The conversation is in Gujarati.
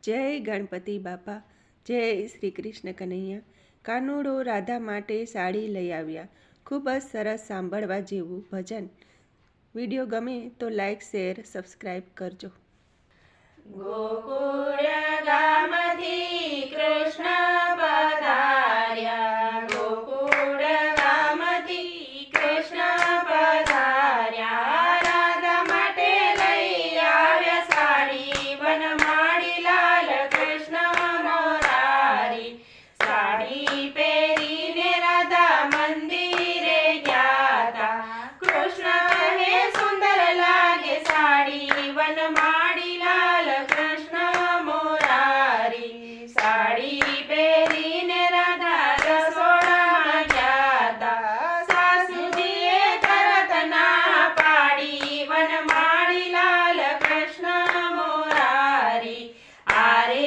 જય ગણપતિ બાપા, જય શ્રી કૃષ્ણ કનૈયા। કાનુડો રાધા માટે સાડી લઈ આવ્યા। ખૂબ જ સરસ સાંભળવા જેવું ભજન। વિડીયો ગમે તો લાઈક, શેર, સબસ્ક્રાઈબ કરજો। ગોકુળ ગામથી કૃષ્ણ પધાર્યા, ગોકુળ ગામથી કૃષ્ણ પધાર્યા। રાધા માટે લઈ આવ્યા સાડી, વનમાળી લાલ કૃષ્ણ મોરારી। સાડી પહેરીને રાધા મંદિરે ગયા તા, કૃષ્ણ કહે સુંદર લાગે સાડી, વનમાળી લાલ કૃષ્ણ મોરારી। સાડી પહેરીને રાધા રસોડામાં ગયા તા, સાસુજીએ તરત ના પાડી, વનમાળી લાલ કૃષ્ણ મોરારી। આરે